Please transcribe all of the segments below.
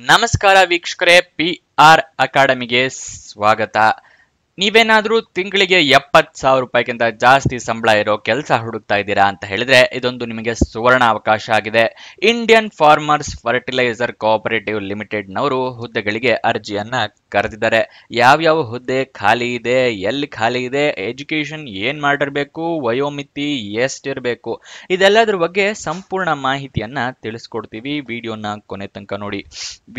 ನಮಸ್ಕಾರ ವೀಕ್ಷಕರೇ, PR ಅಕಾಡೆಮಿಗೆ ಸ್ವಾಗತ. ನೀವೇನಾದ್ರೂ ತಿಂಗಳಿಗೆ 70,000 ರೂಪಾಯಿಗಿಂತ ಜಾಸ್ತಿ ಸಂಬಳ ಇರೋ ಕೆಲಸ ಹುಡುಕ್ತಾ ಇದ್ದೀರಾ ಅಂತ ಹೇಳಿದ್ರೆ ಇದೊಂದು ನಿಮಗೆ ಸುವರ್ಣ ಅವಕಾಶ ಆಗಿದೆ. Indian farmers fertiliser cooperative limited ನವರು ಹುದ್ದೆಗಳಿಗೆ ಅರ್ಜಿಯನ್ನ ಕರೆದಿದ್ದಾರೆ. ಯಾವ್ಯಾವ ಹುದ್ದೆ ಖಾಲಿ ಇದೆ, ಎಲ್ಲಿ ಖಾಲಿ ಇದೆ, ಎಜುಕೇಶನ್ ಏನ್ ಮಾಡಿರ್ಬೇಕು, ವಯೋಮಿತಿ ಎಷ್ಟಿರಬೇಕು, ಇದೆಲ್ಲದ್ರ ಬಗ್ಗೆ ಸಂಪೂರ್ಣ ಮಾಹಿತಿಯನ್ನ ತಿಳಿಸ್ಕೊಡ್ತೀವಿ. ವಿಡಿಯೋನ ಕೊನೆ ತನಕ ನೋಡಿ.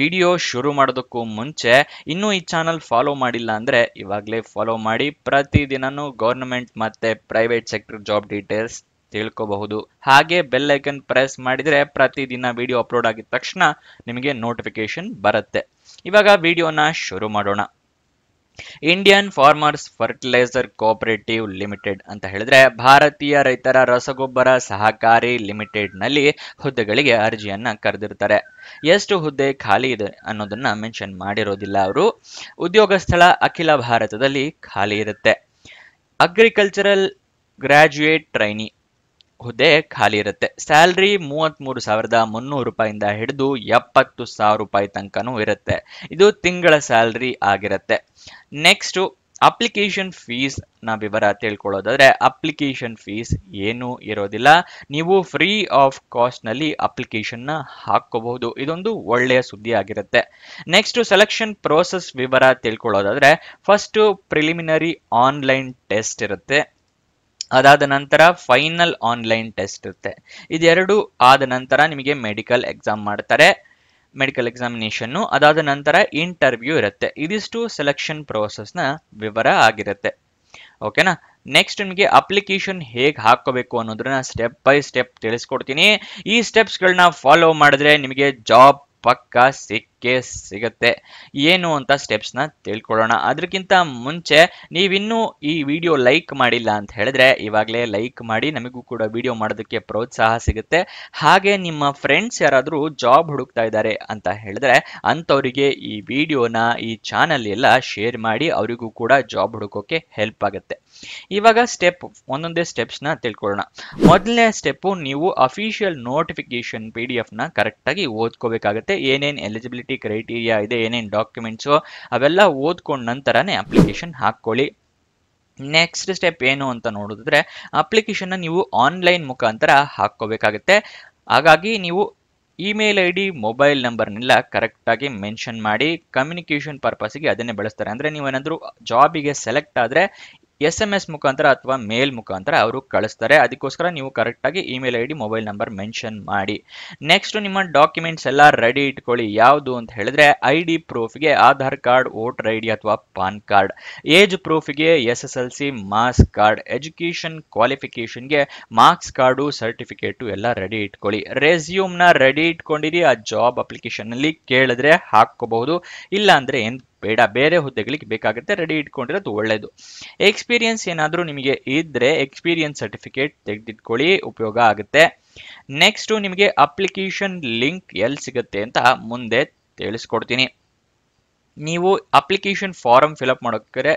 ವಿಡಿಯೋ ಶುರು ಮಾಡೋದಕ್ಕೂ ಮುಂಚೆ ಇನ್ನೂ ಈ ಚಾನಲ್ ಫಾಲೋ ಮಾಡಿಲ್ಲ ಅಂದ್ರೆ ಇವಾಗಲೇ ಫಾಲೋ ಮಾಡಿ. ಪ್ರತಿದಿನನೂ ಗವರ್ನಮೆಂಟ್ ಮತ್ತೆ ಪ್ರೈವೇಟ್ ಸೆಕ್ಟರ್ ಜಾಬ್ ಡೀಟೇಲ್ಸ್ ತಿಳ್ಕೋಬಹುದು. ಹಾಗೆ ಬೆಲ್ ಐಕನ್ ಪ್ರೆಸ್ ಮಾಡಿದ್ರೆ ಪ್ರತಿದಿನ ವಿಡಿಯೋ ಅಪ್ಲೋಡ್ ಆಗಿದ ತಕ್ಷಣ ನಿಮಗೆ ನೋಟಿಫಿಕೇಶನ್ ಬರುತ್ತೆ. ಇವಾಗ ವಿಡಿಯೋನ ಶುರು ಮಾಡೋಣ. Indian farmers fertiliser cooperative limited ಅಂತ ಹೇಳಿದ್ರೆ ಭಾರತೀಯ ರೈತರ ರಸಗೊಬ್ಬರ ಸಹಕಾರಿ ಲಿಮಿಟೆಡ್ ನಲ್ಲಿ ಹುದ್ದೆಗಳಿಗೆ ಅರ್ಜಿಯನ್ನ ಕರೆದಿರ್ತಾರೆ. ಎಷ್ಟು ಹುದ್ದೆ ಖಾಲಿ ಇದೆ ಅನ್ನೋದನ್ನ ಮೆನ್ಷನ್ ಮಾಡಿರೋದಿಲ್ಲ ಅವರು. ಉದ್ಯೋಗ ಸ್ಥಳ ಅಖಿಲ ಭಾರತದಲ್ಲಿ ಖಾಲಿ ಇರುತ್ತೆ. ಅಗ್ರಿಕಲ್ಚರಲ್ ಗ್ರಾಜ್ಯುಯೇಟ್ ಟ್ರೈನಿ ಹುದ್ದೆ ಖಾಲಿ ಇರುತ್ತೆ. ಸ್ಯಾಲ್ರಿ 33,300 ರೂಪಾಯಿಂದ ಹಿಡಿದು 70,000 ರೂಪಾಯಿ ತನಕನೂ ಇರುತ್ತೆ. ಇದು ತಿಂಗಳ ಸ್ಯಾಲ್ರಿ ಆಗಿರುತ್ತೆ. ನೆಕ್ಸ್ಟ್ ಅಪ್ಲಿಕೇಶನ್ ಫೀಸ್ ನ ವಿವರ ತಿಳ್ಕೊಳ್ಳೋದಾದ್ರೆ ಅಪ್ಲಿಕೇಶನ್ ಫೀಸ್ ಏನೂ ಇರೋದಿಲ್ಲ. ನೀವು ಫ್ರೀ ಆಫ್ ಕಾಸ್ಟ್ ನಲ್ಲಿ ಅಪ್ಲಿಕೇಶನ್ ನ ಹಾಕೋಬಹುದು. ಇದೊಂದು ಒಳ್ಳೆಯ ಸುದ್ದಿ ಆಗಿರುತ್ತೆ. ನೆಕ್ಸ್ಟ್ ಸೆಲೆಕ್ಷನ್ ಪ್ರೋಸೆಸ್ ವಿವರ ತಿಳ್ಕೊಳ್ಳೋದಾದ್ರೆ ಫಸ್ಟ್ ಪ್ರಿಲಿಮಿನರಿ ಆನ್ಲೈನ್ ಟೆಸ್ಟ್ ಇರುತ್ತೆ. ಅದಾದ ನಂತರ ಫೈನಲ್ ಆನ್ಲೈನ್ ಟೆಸ್ಟ್ ಇರುತ್ತೆ. ಇದೆರಡು ಆದ ನಂತರ ನಿಮಗೆ ಮೆಡಿಕಲ್ ಎಕ್ಸಾಮ್ ಮಾಡ್ತಾರೆ, ಮೆಡಿಕಲ್ ಎಕ್ಸಾಮಿನೇಷನ್. ಅದಾದ ನಂತರ ಇಂಟರ್ವ್ಯೂ ಇರುತ್ತೆ. ಇದಿಷ್ಟು ಸೆಲೆಕ್ಷನ್ ಪ್ರೋಸೆಸ್ ನ ವಿವರ ಆಗಿರುತ್ತೆ. ಓಕೆನಾ. ನೆಕ್ಸ್ಟ್ ನಿಮಗೆ ಅಪ್ಲಿಕೇಶನ್ ಹೇಗೆ ಹಾಕೋಬೇಕು ಅನ್ನೋದನ್ನ ಸ್ಟೆಪ್ ಬೈ ಸ್ಟೆಪ್ ತಿಳಿಸ್ಕೊಡ್ತೀನಿ. ಈ ಸ್ಟೆಪ್ಸ್ ಗಳನ್ನ ಫಾಲೋ ಮಾಡಿದ್ರೆ ನಿಮಗೆ ಜಾಬ್ ಪಕ್ಕ ಸಿಕ್ಕೇ ಸಿಗತ್ತೆ. ಏನು ಅಂತ ಸ್ಟೆಪ್ಸ್ ನ ತಿಳ್ಕೊಳ್ಳೋಣ. ಅದಕ್ಕಿಂತ ಮುಂಚೆ ನೀವಿನ್ನೂ ಈ ವಿಡಿಯೋ ಲೈಕ್ ಮಾಡಿಲ್ಲ ಅಂತ ಹೇಳಿದ್ರೆ ಇವಾಗಲೇ ಲೈಕ್ ಮಾಡಿ, ನಮಗೂ ಕೂಡ ವಿಡಿಯೋ ಮಾಡೋದಕ್ಕೆ ಪ್ರೋತ್ಸಾಹ ಸಿಗುತ್ತೆ. ಹಾಗೆ ನಿಮ್ಮ ಫ್ರೆಂಡ್ಸ್ ಯಾರಾದರೂ ಜಾಬ್ ಹುಡುಕ್ತಾ ಇದ್ದಾರೆ ಅಂತ ಹೇಳಿದ್ರೆ ಅಂಥವರಿಗೆ ಈ ವಿಡಿಯೋನ, ಈ ಚಾನಲ್ ಎಲ್ಲ ಶೇರ್ ಮಾಡಿ, ಅವರಿಗೂ ಕೂಡ ಜಾಬ್ ಹುಡುಕೋಕೆ ಹೆಲ್ಪ್ ಆಗುತ್ತೆ. ಇವಾಗ ಒಂದೊಂದೇ ಸ್ಟೆಪ್ಸ್ ನ ತಿಳ್ಕೊಳ್ಳೋಣ. ಮೊದಲನೇ ಸ್ಟೆಪ್, ನೀವು ಅಫಿಷಿಯಲ್ ನೋಟಿಫಿಕೇಶನ್ PDF ನ ಕರೆಕ್ಟ್ ಆಗಿ ಓದ್ಕೋಬೇಕಾಗತ್ತೆ. ಏನೇನ್ ಎಲಿಜಿಬಿಲಿಟಿ ಕ್ರೈಟೀರಿಯಾ ಇದೆ, ಏನೇನ್ ಡಾಕ್ಯುಮೆಂಟ್ಸ್, ಅವೆಲ್ಲ ಓದ್ಕೊಂಡ ನಂತರನೇ ಅಪ್ಲಿಕೇಶನ್ ಹಾಕೊಳ್ಳಿ. ನೆಕ್ಸ್ಟ್ ಸ್ಟೆಪ್ ಏನು ಅಂತ ನೋಡಿದ್ರೆ ಅಪ್ಲಿಕೇಶನ್ ನೀವು ಆನ್ಲೈನ್ ಮುಖಾಂತರ ಹಾಕೋಬೇಕಾಗುತ್ತೆ. ಹಾಗಾಗಿ ನೀವು ಇಮೇಲ್ ID, ಮೊಬೈಲ್ ನಂಬರ್ನೆಲ್ಲ ಕರೆಕ್ಟ್ ಆಗಿ ಮೆನ್ಷನ್ ಮಾಡಿ. ಕಮ್ಯುನಿಕೇಶನ್ ಪರ್ಪಸ್ಗೆ ಅದನ್ನೇ ಬಳಸ್ತಾರೆ. ಅಂದ್ರೆ ನೀವೇನಾದ್ರೂ ಜಾಬಿಗೆ ಸೆಲೆಕ್ಟ್ ಆದ್ರೆ SMS ಮುಖಾಂತರ ಅಥವಾ ಮೇಲ್ ಮುಖಾಂತರ ಅವರು ಕಳಿಸ್ತಾರೆ. ಅದಕ್ಕೋಸ್ಕರ ನೀವು ಕರೆಕ್ಟ್ ಆಗಿ email ID, mobile number mention ಮಾಡಿ. ನೆಕ್ಸ್ಟ್ ನಿಮ್ಮ ಡಾಕ್ಯುಮೆಂಟ್ಸ್ ಎಲ್ಲ ರೆಡಿ ಇಟ್ಕೊಳ್ಳಿ. ಯಾವುದು ಅಂತ ಹೇಳಿದ್ರೆ ID ಪ್ರೂಫ್ಗೆ ಆಧಾರ್ ಕಾರ್ಡ್, ವೋಟರ್ ID ಅಥವಾ ಪಾನ್ ಕಾರ್ಡ್. ಏಜ್ ಪ್ರೂಫ್ಗೆ SSLC ಮಾರ್ಕ್ಸ್ ಕಾರ್ಡ್. ಎಜುಕೇಶನ್ ಕ್ವಾಲಿಫಿಕೇಶನ್ಗೆ ಮಾರ್ಕ್ಸ್ ಕಾರ್ಡು, ಸರ್ಟಿಫಿಕೇಟು ಎಲ್ಲ ರೆಡಿ ಇಟ್ಕೊಳ್ಳಿ. ರೆಸ್ಯೂಮ್ ನ ರೆಡಿ ಇಟ್ಕೊಂಡಿರಿ. ಆ ಜಾಬ್ ಅಪ್ಲಿಕೇಶನ್ ಅಲ್ಲಿ ಕೇಳಿದ್ರೆ ಹಾಕೋಬಹುದು, ಇಲ್ಲ ಅಂದ್ರೆ ಏನ್ ಬೇಡ, ಬೇರೆ ಹುದ್ದೆಗಳಿಗೆ ಬೇಕಾಗುತ್ತೆ, ರೆಡಿ ಇಟ್ಕೊಂಡಿರೋದು ಒಳ್ಳೇದು. ಎಕ್ಸ್ಪೀರಿಯನ್ಸ್ ಏನಾದರೂ ನಿಮಗೆ ಇದ್ರೆ ಎಕ್ಸ್ಪೀರಿಯನ್ಸ್ ಸರ್ಟಿಫಿಕೇಟ್ ತೆಗೆದಿಟ್ಕೊಳ್ಳಿ, ಉಪಯೋಗ ಆಗುತ್ತೆ. ನೆಕ್ಸ್ಟ್ ನಿಮಗೆ ಅಪ್ಲಿಕೇಶನ್ ಲಿಂಕ್ ಎಲ್ಲಿ ಸಿಗುತ್ತೆ ಅಂತ ಮುಂದೆ ತಿಳಿಸ್ಕೊಡ್ತೀನಿ. ನೀವು ಅಪ್ಲಿಕೇಶನ್ ಫಾರಂ ಫಿಲಪ್ ಮಾಡೋಕೆ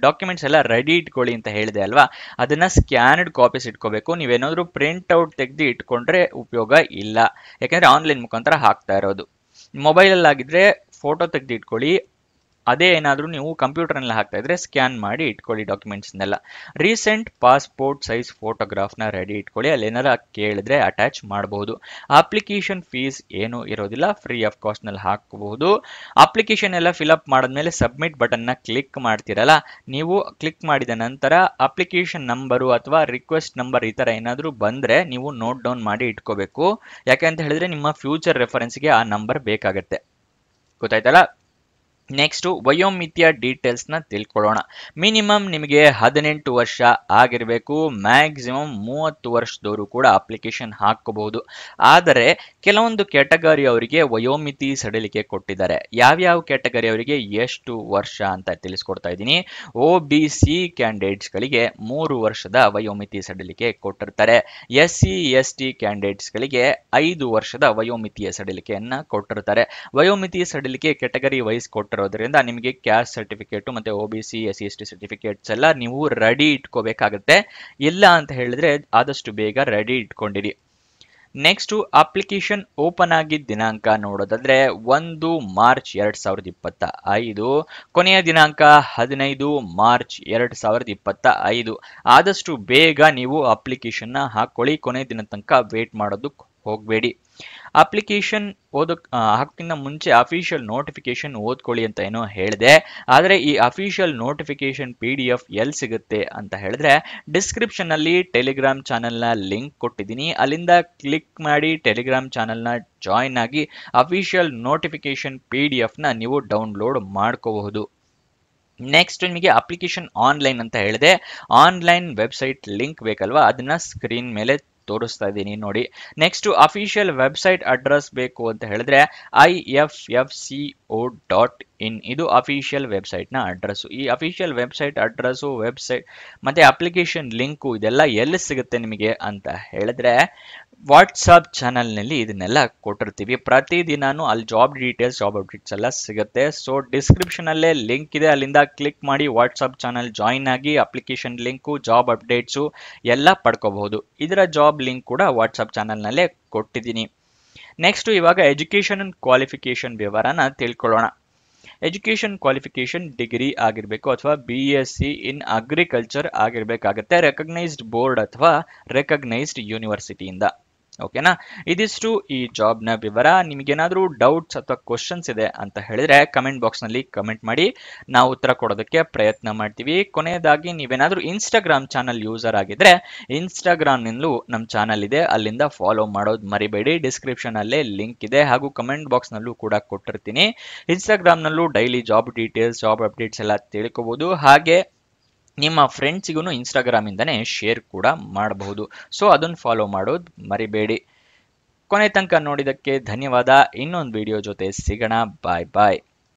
ಡಾಕ್ಯುಮೆಂಟ್ಸ್ ಎಲ್ಲ ರೆಡಿ ಇಟ್ಕೊಳ್ಳಿ ಅಂತ ಹೇಳಿದೆ ಅಲ್ವಾ, ಅದನ್ನ ಸ್ಕ್ಯಾನ್ಡ್ ಕಾಪೀಸ್ ಇಟ್ಕೋಬೇಕು. ನೀವೇನಾದ್ರೂ ಪ್ರಿಂಟ್ ಔಟ್ ತೆಗೆದು ಇಟ್ಕೊಂಡ್ರೆ ಉಪಯೋಗ ಇಲ್ಲ, ಯಾಕಂದ್ರೆ ಆನ್ಲೈನ್ ಮುಖಾಂತರ ಹಾಕ್ತಾ ಇರೋದು. ಮೊಬೈಲಲ್ಲಿ ಆಗಿದ್ರೆ ಫೋಟೋ ತೆಗೆದು ಇಟ್ಕೊಳ್ಳಿ. ಅದೇ ಏನಾದರೂ ನೀವು ಕಂಪ್ಯೂಟರ್ನಲ್ಲಿ ಹಾಕ್ತಾ ಇದ್ರೆ ಸ್ಕ್ಯಾನ್ ಮಾಡಿ ಇಟ್ಕೊಳ್ಳಿ ಡಾಕ್ಯುಮೆಂಟ್ಸ್ನೆಲ್ಲ. ರೀಸೆಂಟ್ ಪಾಸ್ಪೋರ್ಟ್ ಸೈಜ್ ಫೋಟೋಗ್ರಾಫ್ನ ರೆಡಿ ಇಟ್ಕೊಳ್ಳಿ. ಅಲ್ಲಿ ಏನಾರ ಕೇಳಿದ್ರೆ ಅಟ್ಯಾಚ್ ಮಾಡಬಹುದು. ಅಪ್ಲಿಕೇಶನ್ ಫೀಸ್ ಏನು ಇರೋದಿಲ್ಲ, ಫ್ರೀ ಆಫ್ ಕಾಸ್ಟ್ ನಲ್ಲಿ ಹಾಕಬಹುದು. ಅಪ್ಲಿಕೇಶನ್ ಎಲ್ಲ ಫಿಲ್ಅಪ್ ಮಾಡಿದ್ಮೇಲೆ ಸಬ್ಮಿಟ್ ಬಟನ್ ನ ಕ್ಲಿಕ್ ಮಾಡ್ತಿರಲ್ಲ, ನೀವು ಕ್ಲಿಕ್ ಮಾಡಿದ ನಂತರ ಅಪ್ಲಿಕೇಶನ್ ನಂಬರು ಅಥವಾ ರಿಕ್ವೆಸ್ಟ್ ನಂಬರ್ ಈ ತರ ಏನಾದರೂ ಬಂದ್ರೆ ನೀವು ನೋಟ್ ಡೌನ್ ಮಾಡಿ ಇಟ್ಕೋಬೇಕು. ಯಾಕೆ ಅಂತ ಹೇಳಿದ್ರೆ ನಿಮ್ಮ ಫ್ಯೂಚರ್ ರೆಫರೆನ್ಸ್ಗೆ ಆ ನಂಬರ್ ಬೇಕಾಗತ್ತೆ. ಗೊತ್ತಾಯ್ತಲ್ಲ. ನೆಕ್ಸ್ಟ್ ವಯೋಮಿತಿಯ ಡೀಟೇಲ್ಸ್ ನ ತಿಳ್ಕೊಳ್ಳೋಣ. ಮಿನಿಮಮ್ ನಿಮಗೆ 18 ವರ್ಷ ಆಗಿರಬೇಕು. ಮ್ಯಾಕ್ಸಿಮಮ್ 30 ವರ್ಷದವರು ಕೂಡ ಅಪ್ಲಿಕೇಶನ್ ಹಾಕಬಹುದು. ಆದರೆ ಕೆಲವೊಂದು ಕ್ಯಾಟಗರಿ ಅವರಿಗೆ ವಯೋಮಿತಿ ಸಡಿಲಿಕೆ ಕೊಟ್ಟಿದ್ದಾರೆ. ಯಾವ್ಯಾವ ಕ್ಯಾಟಗರಿ ಅವರಿಗೆ ಎಷ್ಟು ವರ್ಷ ಅಂತ ತಿಳಿಸ್ಕೊಡ್ತಾ ಇದ್ದೀನಿ. OBC ಕ್ಯಾಂಡಿಡೇಟ್ಸ್ ಗಳಿಗೆ 3 ವರ್ಷದ ವಯೋಮಿತಿ ಸಡಿಲಿಕೆ ಕೊಟ್ಟಿರ್ತಾರೆ. SC/ST ಕ್ಯಾಂಡಿಡೇಟ್ಸ್ ಗಳಿಗೆ 5 ವರ್ಷದ ವಯೋಮಿತಿಯ ಸಡಿಲಿಕೆಯನ್ನ ಕೊಟ್ಟಿರ್ತಾರೆ. ವಯೋಮಿತಿ ಸಡಿಲಿಕೆ ಕ್ಯಾಟಗರಿ ವೈಸ್ ಕೊಟ್ಟಿರೋದ್ರಿಂದ ನಿಮಗೆ ಕ್ಯಾಸ್ಟ್ ಸರ್ಟಿಫಿಕೇಟ್ ಮತ್ತೆ OBC SC/ST ಸರ್ಟಿಫಿಕೇಟ್ಸ್ ಎಲ್ಲ ನೀವು ರೆಡಿ ಇಟ್ಕೋಬೇಕಾಗುತ್ತೆ. ಇಲ್ಲ ಅಂತ ಹೇಳಿದ್ರೆ ಆದಷ್ಟು ಬೇಗ ರೆಡಿ ಇಟ್ಕೊಂಡಿರಿ. ನೆಕ್ಸ್ಟ್ ಅಪ್ಲಿಕೇಶನ್ ಓಪನ್ ಆಗಿದ್ದ ದಿನಾಂಕ ನೋಡೋದಾದ್ರೆ 1 ಮಾರ್ಚ್ 2025, ಕೊನೆಯ ದಿನಾಂಕ 15 ಮಾರ್ಚ್ 2025. ಆದಷ್ಟು ಬೇಗ ನೀವು ಅಪ್ಲಿಕೇಶನ್ ನ ಹಾಕೊಳ್ಳಿ, ಕೊನೆಯ ದಿನ ತನಕ ವೇಟ್ ಮಾಡೋದಕ್ಕೆ ಹೋಗಬೇಡಿ. ಅಪ್ಲಿಕೇಶನ್ ಹಾಕಿನ ಮುಂಚೆ ಅಫಿಷಿಯಲ್ ನೋಟಿಫಿಕೇಶನ್ ಓದ್ಕೊಳ್ಳಿ ಅಂತ ಏನೋ ಹೇಳಿದೆ. ಆದರೆ ಈ ಅಫಿಷಿಯಲ್ ನೋಟಿಫಿಕೇಶನ್ PDF ಎಲ್ಲಿ ಸಿಗುತ್ತೆ ಅಂತ ಹೇಳಿದ್ರೆ ಡಿಸ್ಕ್ರಿಪ್ಷನ್ ಅಲ್ಲಿ ಟೆಲಿಗ್ರಾಮ್ ಚಾನೆಲ್ ನ ಲಿಂಕ್ ಕೊಟ್ಟಿದ್ದೀನಿ, ಅಲ್ಲಿಂದ ಕ್ಲಿಕ್ ಮಾಡಿ ಟೆಲಿಗ್ರಾಮ್ ಚಾನೆಲ್ ನ ಜಾಯಿನ್ ಆಗಿ ಅಫಿಷಿಯಲ್ ನೋಟಿಫಿಕೇಶನ್ PDF ನ ನೀವು ಡೌನ್ಲೋಡ್ ಮಾಡ್ಕೋಬಹುದು. ನೆಕ್ಸ್ಟ್ ನಿಮಗೆ ಅಪ್ಲಿಕೇಶನ್ ಆನ್ಲೈನ್ ಅಂತ ಹೇಳಿದೆ, ಆನ್ಲೈನ್ ವೆಬ್ಸೈಟ್ ಲಿಂಕ್ ಬೇಕಲ್ವಾ, ಅದನ್ನ ಸ್ಕ್ರೀನ್ ಮೇಲೆ ತೋರಿಸ್ತಾ ಇದ್ದೀನಿ ನೋಡಿ. ನೆಕ್ಸ್ಟ್ ಅಫಿಷಿಯಲ್ ವೆಬ್ಸೈಟ್ ಅಡ್ರೆಸ್ ಬೇಕು ಅಂತ ಹೇಳಿದ್ರೆ iffco.in, ಇದು ಅಫಿಷಿಯಲ್ ವೆಬ್ಸೈಟ್ ನ ಅಡ್ರೆಸ್. ಈ ಅಫಿಷಿಯಲ್ ವೆಬ್ಸೈಟ್ ಅಡ್ರೆಸ್, ವೆಬ್ಸೈಟ್ ಮತ್ತೆ ಅಪ್ಲಿಕೇಶನ್ ಲಿಂಕು ಇದೆಲ್ಲ ಎಲ್ಲಿ ಸಿಗುತ್ತೆ ನಿಮಗೆ ಅಂತ ಹೇಳಿದ್ರೆ ವಾಟ್ಸಪ್ ಚಾನಲ್ ನಲ್ಲಿ ಇದನ್ನೆಲ್ಲ ಕೊಟ್ಟಿರ್ತೀವಿ. ಪ್ರತಿದಿನಾನು ಅಲ್ಲಿ ಜಾಬ್ ಡೀಟೇಲ್ಸ್, ಜಾಬ್ ಅಪ್ಡೇಟ್ಸ್ ಎಲ್ಲ ಸಿಗುತ್ತೆ. ಸೊ ಡಿಸ್ಕ್ರಿಪ್ಷನ್ ಅಲ್ಲೇ ಲಿಂಕ್ ಇದೆ, ಅಲ್ಲಿಂದ ಕ್ಲಿಕ್ ಮಾಡಿ ವಾಟ್ಸಪ್ ಚಾನಲ್ ಜಾಯಿನ್ ಆಗಿ ಅಪ್ಲಿಕೇಶನ್ ಲಿಂಕು, ಜಾಬ್ ಅಪ್ಡೇಟ್ಸು ಎಲ್ಲ ಪಡ್ಕೋಬಹುದು. ಇದರ ಜಾಬ್ ಲಿಂಕ್ ಕೂಡ ವಾಟ್ಸಪ್ ಚಾನಲ್ ನಲ್ಲೇ ಕೊಟ್ಟಿದ್ದೀನಿ. ನೆಕ್ಸ್ಟ್ ಇವಾಗ ಎಜುಕೇಶನ್ ಕ್ವಾಲಿಫಿಕೇಶನ್ ವಿವರನ ತಿಳ್ಕೊಳ್ಳೋಣ. ಎಜುಕೇಶನ್ ಕ್ವಾಲಿಫಿಕೇಶನ್ ಡಿಗ್ರಿ ಆಗಿರಬೇಕು ಅಥವಾ BSc ಇನ್ ಅಗ್ರಿಕಲ್ಚರ್ ಆಗಿರ್ಬೇಕಾಗತ್ತೆ, ರೆಕಗ್ನೈಸ್ಡ್ ಬೋರ್ಡ್ ಅಥವಾ ರೆಕಗ್ನೈಸ್ಡ್ ಯೂನಿವರ್ಸಿಟಿಯಿಂದ. ಓಕೆನಾ, ಇದಿಷ್ಟು ಈ ಜಾಬ್ ನ ವಿವರ. ನಿಮಗೇನಾದ್ರೂ ಡೌಟ್ಸ್ ಅಥವಾ ಕ್ವಶನ್ಸ್ ಇದೆ ಅಂತ ಹೇಳಿದ್ರೆ ಕಮೆಂಟ್ ಬಾಕ್ಸ್ ನಲ್ಲಿ ಕಮೆಂಟ್ ಮಾಡಿ, ನಾವು ಉತ್ತರ ಕೊಡೋದಕ್ಕೆ ಪ್ರಯತ್ನ ಮಾಡ್ತೀವಿ. ಕೊನೆಯದಾಗಿ ನೀವೇನಾದ್ರೂ ಇನ್ಸ್ಟಾಗ್ರಾಮ್ ಚಾನಲ್ ಯೂಸರ್ ಆಗಿದ್ರೆ ಇನ್ಸ್ಟಾಗ್ರಾಮ್ ನಿಂದಲೂ ನಮ್ಮ ಚಾನಲ್ ಇದೆ, ಅಲ್ಲಿಂದ ಫಾಲೋ ಮಾಡೋದು ಮರಿಬೇಡಿ. ಡಿಸ್ಕ್ರಿಪ್ಷನ್ ಅಲ್ಲೇ ಲಿಂಕ್ ಇದೆ, ಹಾಗೂ ಕಮೆಂಟ್ ಬಾಕ್ಸ್ ನಲ್ಲೂ ಕೂಡ ಕೊಟ್ಟಿರ್ತೀನಿ. ಇನ್ಸ್ಟಾಗ್ರಾಮ್ ನಲ್ಲೂ daily job details, job updates ಎಲ್ಲ ತಿಳ್ಕೋಬಹುದು. ಹಾಗೆ ನಿಮ್ಮ ಫ್ರೆಂಡ್ಸಿಗೂ ಇನ್ಸ್ಟಾಗ್ರಾಮ್ ಇಂದಾನೆ ಶೇರ್ ಕೂಡ ಮಾಡಬಹುದು. ಸೊ ಅದನ್ನು ಫಾಲೋ ಮಾಡೋದು ಮರಿಬೇಡಿ. ಕೊನೆ ತನಕ ನೋಡಿದಕ್ಕೆ ಧನ್ಯವಾದ. ಇನ್ನೊಂದು ವಿಡಿಯೋ ಜೊತೆ ಸಿಗೋಣ. ಬಾಯ್ ಬಾಯ್.